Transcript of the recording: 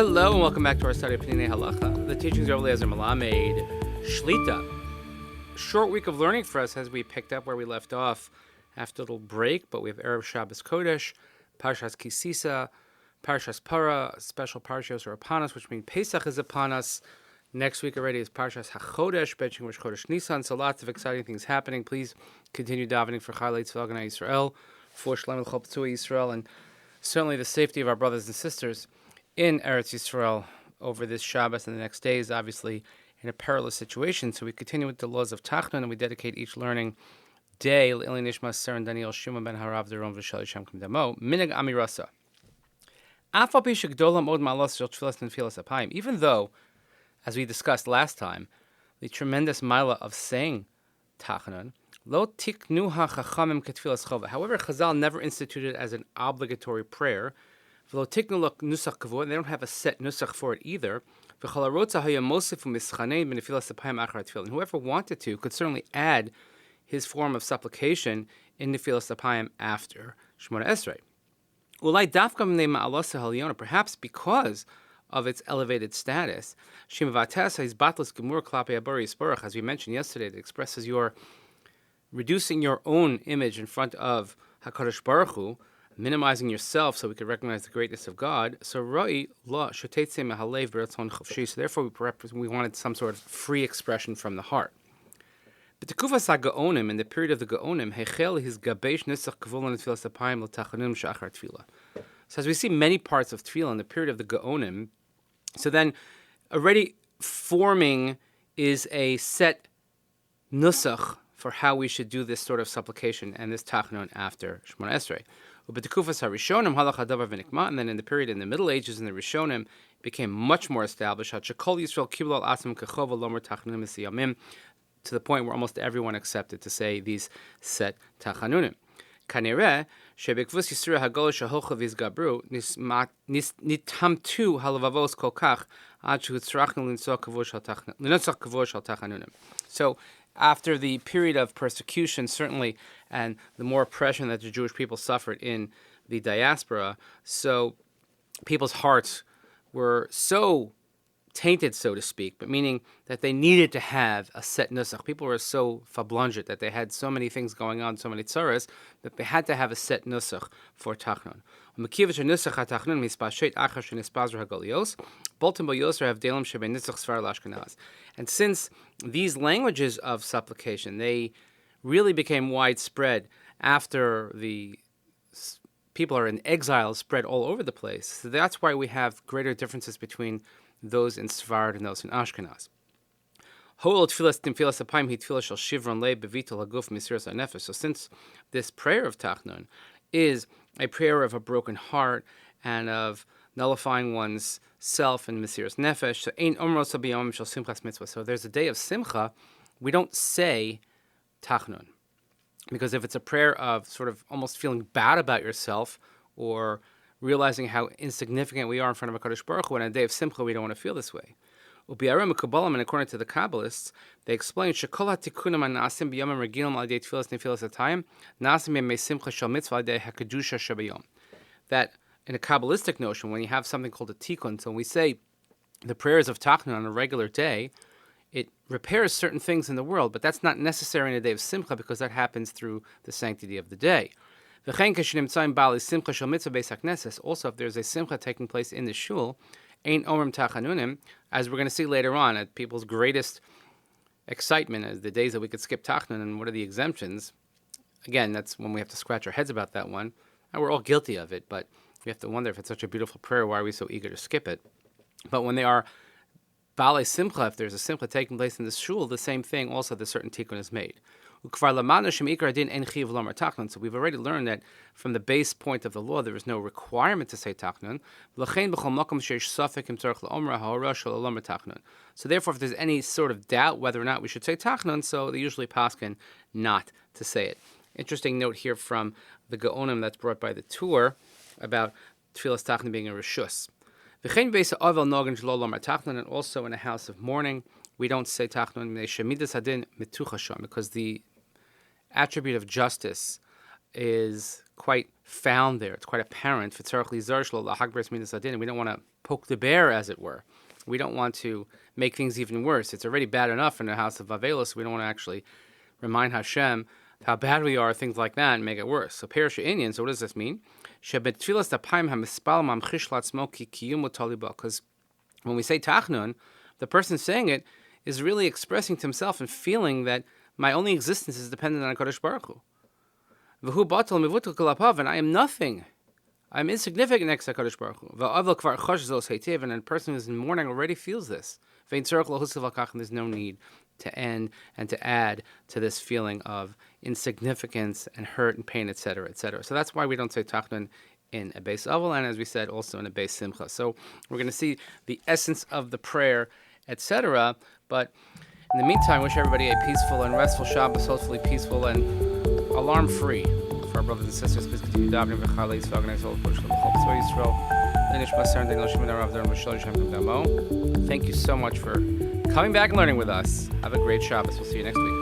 Hello and welcome back to our study of Peninei Halacha. The teachings of Eliezer Melamed Shlita. Short week of learning for us as we picked up where we left off after a little break, but we have Erev Shabbos Kodesh, Parshas Kisisa, Parshas Para, special Parshas are upon us, which means Pesach is upon us. Next week already is Parshas HaChodesh, benching Rosh Chodesh Nisan, so lots of exciting things happening. Please continue davening for Chalei Tzvah G'nai Yisrael, for Shalom L'Chol P'tzui Yisrael, and certainly the safety of our brothers and sisters in Eretz Yisrael over this Shabbos and the next days, obviously in a perilous situation. So we continue with the laws of Tachanun, and we dedicate each learning day L'Ili Nishmat Seren Daniel Shuma Ben Harav Deron V'Shali Shem Kim Damo Minhag Amirasa. Even though, as we discussed last time, the tremendous mila of saying Tachanun, lo tiknuha chachamim ketfilas chova. However, Chazal never instituted it as an obligatory prayer. V'lo tiknu lo nusach kavod. They don't have a set nusach for it either. V'chalarotza haya mosif u'mischanein b'nefilas apayim achar tefillah. And whoever wanted to could certainly add his form of supplication in nefilas apayim after Shemona Esrei. Ulai dafka mnei ma'alasa halyona. Perhaps because of its elevated status, Shemavates is batlas gemur klape abari yisparach, as we mentioned yesterday, that expresses your reducing your own image in front of HaKadosh Baruch Hu, minimizing yourself so we can recognize the greatness of God. So roi la shotetze mehalev b'ratzon chavshi. So therefore we wanted some sort of free expression from the heart. But the kufas ha'gaonim, in the period of the gaonim, hechel his gabesh nisach kavol netfilas apayim l'tachanun shachar tefillah. So as we see many parts of tefillah in the period of the gaonim, so then already forming is a set nusach for how we should do this sort of supplication and this Tachanun after Shemona Esrei. And then in the period in the Middle Ages and the Rishonim, it became much more established to the point where almost everyone accepted to say these set Tachanunim. Kanireh shebekvus Yisrael hagol shahocha v'izgabru nitamtu halavavos kol kach ad shehutzrachnu l'nitzach kavod shel tachanunim. So after the period of persecution, certainly, and the more oppression that the Jewish people suffered in the diaspora, so people's hearts were so tainted, so to speak, but meaning that they needed to have a set nusach. People were so fablunget that they had so many things going on, so many tzaras, that they had to have a set nusach for Tachanun. And since these languages of supplication, they really became widespread after the people are in exile, spread all over the place. So that's why we have greater differences between those in Sfard and those in Ashkenaz. So since this prayer of Tachanun is a prayer of a broken heart and of nullifying one's self and Mesiras Nefesh, so there's a day of Simcha, we don't say Tachanun. Because if it's a prayer of sort of almost feeling bad about yourself or realizing how insignificant we are in front of HaKadosh Baruch Hu, on a day of Simcha, we don't want to feel this way. And according to the Kabbalists, they explain that in a Kabbalistic notion, when you have something called a tikkun, so when we say the prayers of Tachanun on a regular day, it repairs certain things in the world, but that's not necessary in a day of Simcha because that happens through the sanctity of the day. Also, if there's a Simcha taking place in the shul, Ein Omrim Tachanunim, as we're going to see later on, at people's greatest excitement as the days that we could skip Tachanun and what are the exemptions. Again, that's when we have to scratch our heads about that one. And we're all guilty of it, but we have to wonder if it's such a beautiful prayer, why are we so eager to skip it? But when they are Baalei Simcha, if there's a Simcha taking place in the shul, the same thing, also the certain tikkun is made. So we've already learned that from the base point of the law, there is no requirement to say Tachanun. So therefore, if there's any sort of doubt whether or not we should say Tachanun, so they usually paskin not to say it. Interesting note here from the Gaonim that's brought by the tour about Tefillas Tachanun being a reshus. And also in a house of mourning, we don't say Tachanun because the attribute of justice is quite found there. It's quite apparent. We don't want to poke the bear, as it were. We don't want to make things even worse. It's already bad enough in the house of Avelos. We don't want to actually remind Hashem how bad we are, things like that, and make it worse. So Perez Inyan, so what does this mean? Because when we say Tachanun, the person saying it is really expressing to himself and feeling that my only existence is dependent on HaKadosh Baruch Hu. And I am nothing. I'm insignificant next to HaKadosh Baruch Hu. And a person who's in mourning already feels this. There's no need to end and to add to this feeling of insignificance and hurt and pain, etc., etc. So that's why we don't say Tachanun in a Beis Aval, and as we said, also in a Beis Simcha. So we're going to see the essence of the prayer, etc. But in the meantime, wish everybody a peaceful and restful Shabbos, hopefully peaceful and alarm-free. For our brothers and sisters, please continue davening v'chalei Yisrael, Gnei Yisrael, Push L'Chol Tzvei Yisrael, Nishmat Seren Dein L'Shem Arav Derim V'Shel Yishem Damo. Thank you so much for coming back and learning with us. Have a great Shabbos. We'll see you next week.